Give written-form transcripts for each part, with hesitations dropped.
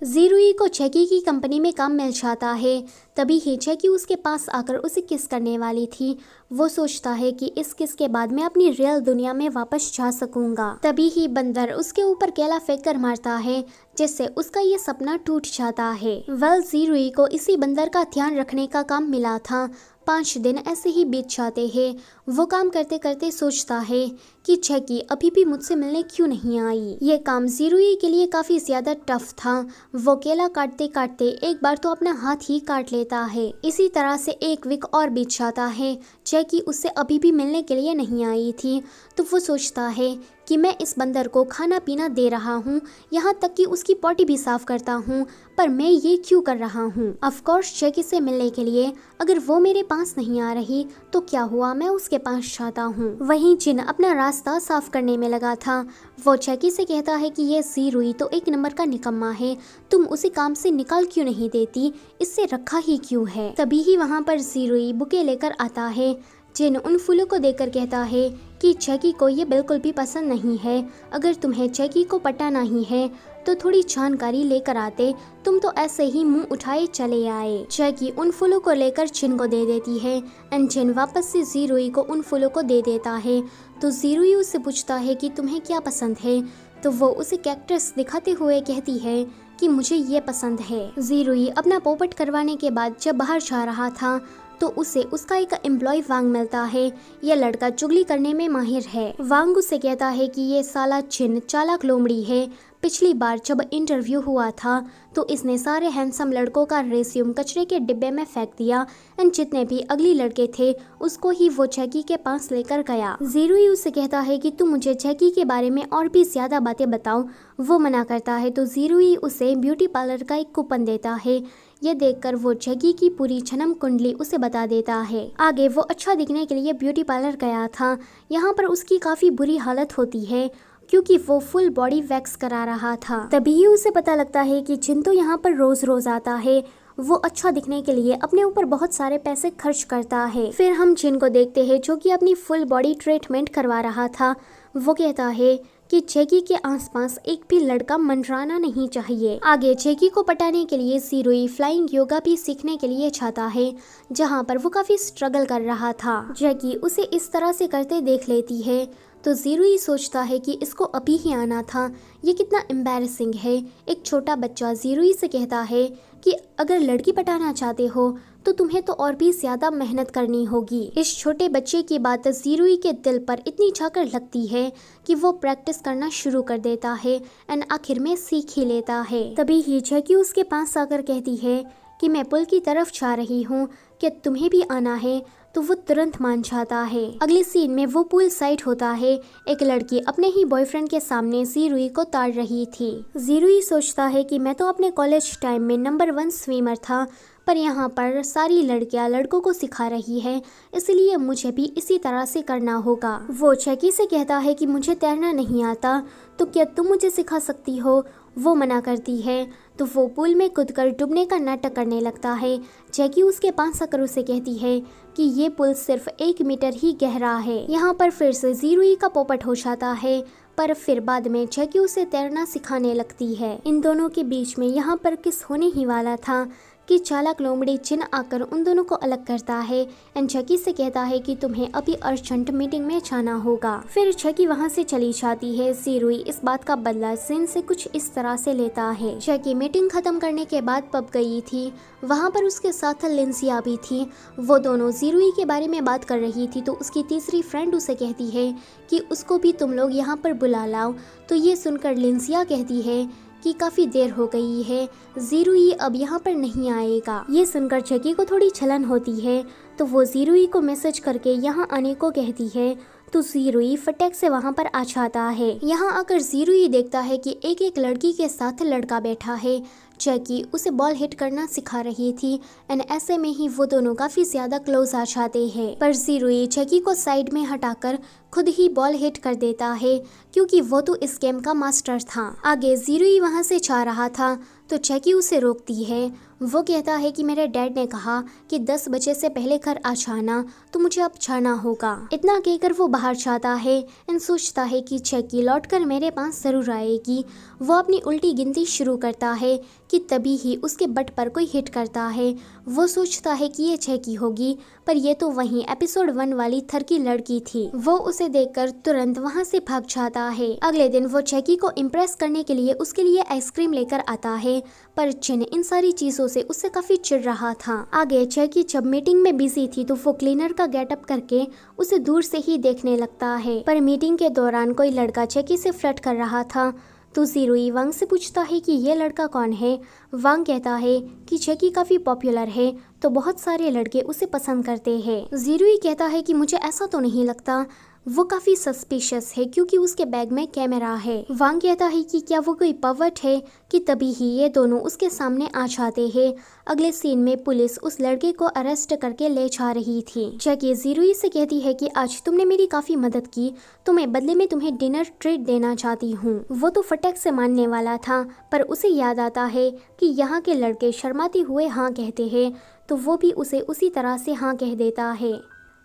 ज़ीरुई को जैकी की कंपनी में काम मिल जाता है। तभी ही जैकी उसके पास आकर उसे किस करने वाली थी। वो सोचता है कि इस किस के बाद मैं अपनी रियल दुनिया में वापस जा सकूंगा। तभी ही बंदर उसके ऊपर केला फेंक कर मारता है, जिससे उसका ये सपना टूट जाता है। ज़ीरुई को इसी बंदर का ध्यान रखने का काम मिला था। 5 दिन ऐसे ही बीत जाते हैं। वो काम करते करते सोचता है कि जैकी अभी भी मुझसे मिलने क्यों नहीं आई। ये काम ज़ीरुई के लिए काफ़ी ज़्यादा टफ था। वो केला काटते काटते एक बार तो अपना हाथ ही काट लेता है। इसी तरह से 1 वीक और बीत जाता है। जैकी उससे अभी भी मिलने के लिए नहीं आई थी। तो वो सोचता है कि मैं इस बंदर को खाना पीना दे रहा हूँ, यहाँ तक कि उसकी पॉटी भी साफ करता हूँ, पर मैं ये क्यों कर रहा हूँ। ऑफ कोर्स जैकी से मिलने के लिए अगर वो मेरे पास नहीं आ रही तो क्या हुआ, मैं उसके पास जाता हूँ। वहीं जिन अपना रास्ता साफ करने में लगा था, वो जैकी से कहता है कि ये ज़ीरुई तो 1 नंबर का निकम्मा है, तुम उसे काम से निकाल क्यों नहीं देती, इससे रखा ही क्यों है। तभी ही वहाँ पर ज़ीरुई बुके लेकर आता है। जिन उन फूलों को देखकर कहता है कि जैकी को ये बिल्कुल भी पसंद नहीं है। अगर तुम्हें जैकी को पटाना ही है तो थोड़ी जानकारी लेकर आते, तुम तो ऐसे ही मुंह उठाए चले आए। जैकी उन फूलों को लेकर जिन को दे देती है एंड जिन वापस से ज़ीरुई को उन फूलों को दे देता है। तो ज़ीरुई उससे पूछता है कि तुम्हें क्या पसंद है। तो वो उसे कैक्टस दिखाते हुए कहती है कि मुझे ये पसंद है। ज़ीरुई अपना पोपट करवाने के बाद जब बाहर जा रहा था तो उसे उसका एक एम्प्लॉय वांग मिलता है। यह लड़का चुगली करने में माहिर है। वांग उससे कहता है कि ये साला जिन चालाक लोमड़ी है। पिछली बार जब इंटरव्यू हुआ था तो इसने सारे हैंडसम लड़कों का रेज्यूम कचरे के डिब्बे में फेंक दिया एंड जितने भी अगली लड़के थे उसको ही वो जैकी के पास लेकर गया। ज़ीरुई उससे कहता है कि तुम मुझे जैकी के बारे में और भी ज्यादा बातें बताओ। वो मना करता है तो ज़ीरुई उसे ब्यूटी पार्लर का एक कूपन देता है। ये देखकर वो जैकी की पूरी जन्म कुंडली उसे बता देता है। आगे वो अच्छा दिखने के लिए ब्यूटी पार्लर गया था। यहाँ पर उसकी काफी बुरी हालत होती है क्योंकि वो फुल बॉडी वैक्स करा रहा था। तभी ही उसे पता लगता है कि जिन तो यहाँ पर रोज रोज आता है। वो अच्छा दिखने के लिए अपने ऊपर बहुत सारे पैसे खर्च करता है। फिर हम जिन को देखते हैं जो कि अपनी फुल बॉडी ट्रीटमेंट करवा रहा था। वो कहता है कि जैकी के आसपास एक भी लड़का मंडराना नहीं चाहिए। आगे जैकी को पटाने के लिए ज़ीरुई फ्लाइंग योगा भी सीखने के लिए चाहता है, जहाँ पर वो काफी स्ट्रगल कर रहा था। जैकी उसे इस तरह से करते देख लेती है तो ज़ीरुई सोचता है कि इसको अभी ही आना था, ये कितना एम्बैरेसिंग है। एक छोटा बच्चा ज़ीरुई से कहता है कि अगर लड़की पटाना चाहते हो तो तुम्हें तो और भी ज्यादा मेहनत करनी होगी। इस छोटे बच्चे की बात ज़ीरुई के दिल पर इतनी जाकर लगती है कि वो प्रैक्टिस करना शुरू कर देता है एंड आखिर में सीख ही लेता है। तभी ही जैकी उसके पास आकर कहती है कि मैं पुल की तरफ जा रही हूँ, क्या तुम्हें भी आना है। तो वो तुरंत मान जाता है। अगले सीन में वो पूल साइड होता है। एक लड़की अपने ही बॉयफ्रेंड के सामने ज़ीरुई को ताड़ रही थी। ज़ीरुई सोचता है कि मैं तो अपने कॉलेज टाइम में नंबर 1 स्विमर था, पर यहाँ पर सारी लड़कियाँ लड़कों को सिखा रही है, इसलिए मुझे भी इसी तरह से करना होगा। वो जैकी से कहता है कि मुझे तैरना नहीं आता, तो क्या तुम मुझे सिखा सकती हो। वो मना करती है तो वो पूल में कूदकर डूबने का नाटक करने लगता है। जैकी उसके पास आकर उसे कहती है कि ये पुल सिर्फ 1 मीटर ही गहरा है। यहाँ पर फिर से ज़ीरुई का पोपट हो जाता है, पर फिर बाद में जैकी उसे तैरना सिखाने लगती है। इन दोनों के बीच में यहाँ पर किस होने ही वाला था कि चालाक लोमड़ी जिन आकर उन दोनों को अलग करता है एंड जैकी से कहता है कि तुम्हें अभी अर्जेंट मीटिंग में जाना होगा। फिर जैकी वहाँ से चली जाती है। ज़ीरुई इस बात का बदला जिन से कुछ इस तरह से लेता है। जैकी मीटिंग खत्म करने के बाद पब गई थी। वहाँ पर उसके साथ लिंसिया भी थी। वो दोनों ज़ीरुई के बारे में बात कर रही थी तो उसकी तीसरी फ्रेंड उसे कहती है कि उसको भी तुम लोग यहाँ पर बुला लाओ। तो ये सुनकर लिंसिया कहती है कि काफ़ी देर हो गई है, ज़ीरुई अब यहाँ पर नहीं आएगा। ये सुनकर जैकी को थोड़ी छलन होती है तो वो ज़ीरुई को मैसेज करके यहाँ आने को कहती है। तो ज़ीरुई फटाक से वहाँ पर आ जाता है। यहाँ आकर ज़ीरुई देखता है कि एक एक लड़की के साथ लड़का बैठा है। जैकी उसे बॉल हिट करना सिखा रही थी एंड ऐसे में ही वो दोनों काफी ज्यादा क्लोज आ जाते हैं। पर ज़ीरुई जैकी को साइड में हटाकर खुद ही बॉल हिट कर देता है क्योंकि वो तो इस गेम का मास्टर था। आगे ज़ीरुई वहाँ से जा रहा था तो जैकी उसे रोकती है। वो कहता है कि मेरे डैड ने कहा कि 10 बजे से पहले घर आ जाना, तो मुझे अब जाना होगा। इतना कहकर वो बाहर जाता है एंड सोचता है कि चेकी लौटकर मेरे पास जरूर आएगी। वो अपनी उल्टी गिनती शुरू करता है कि तभी ही उसके बट पर कोई हिट करता है। वो सोचता है कि ये चेकी होगी, पर ये तो वहीं एपिसोड 1 वाली थर की लड़की थी। वो उसे देखकर तुरंत वहाँ से भाग जाता है। अगले दिन वो चेकी को इम्प्रेस करने के लिए उसके लिए आइसक्रीम लेकर आता है, पर जिन इन सारी चीजों से उससे काफी चिढ़ रहा था। आगे चेकी जब मीटिंग में बिजी थी तो वो क्लीनर का गेटअप करके उसे दूर से ही देखने लगता है, पर मीटिंग के दौरान कोई लड़का चेकी से फ्लर्ट कर रहा था। तो ज़ीरुई वांग से पूछता है कि ये लड़का कौन है। वांग कहता है कि चेकी काफ़ी पॉपुलर है, तो बहुत सारे लड़के उसे पसंद करते हैं। ज़ीरुई कहता है कि मुझे ऐसा तो नहीं लगता, वो काफ़ी सस्पिशियस है क्योंकि उसके बैग में कैमरा है। वांग कहता है कि क्या वो कोई पर्वर्ट है, कि तभी ही ये दोनों उसके सामने आ जाते हैं। अगले सीन में पुलिस उस लड़के को अरेस्ट करके ले जा रही थी। जैकी ज़ीरुई से कहती है कि आज तुमने मेरी काफ़ी मदद की, तो मैं बदले में तुम्हें डिनर ट्रीट देना चाहती हूँ। वो तो फटक से मानने वाला था, पर उसे याद आता है कि यहाँ के लड़के शर्माते हुए हाँ कहते हैं, तो वो भी उसे उसी तरह से हाँ कह देता है।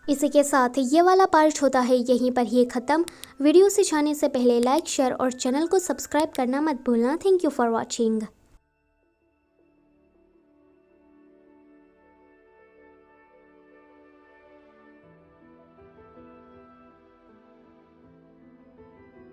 इसी के साथ ये वाला पार्ट होता है यहीं पर ही ख़त्म। वीडियो से जाने से पहले लाइक, शेयर और चैनल को सब्सक्राइब करना मत भूलना। Thank you for watching.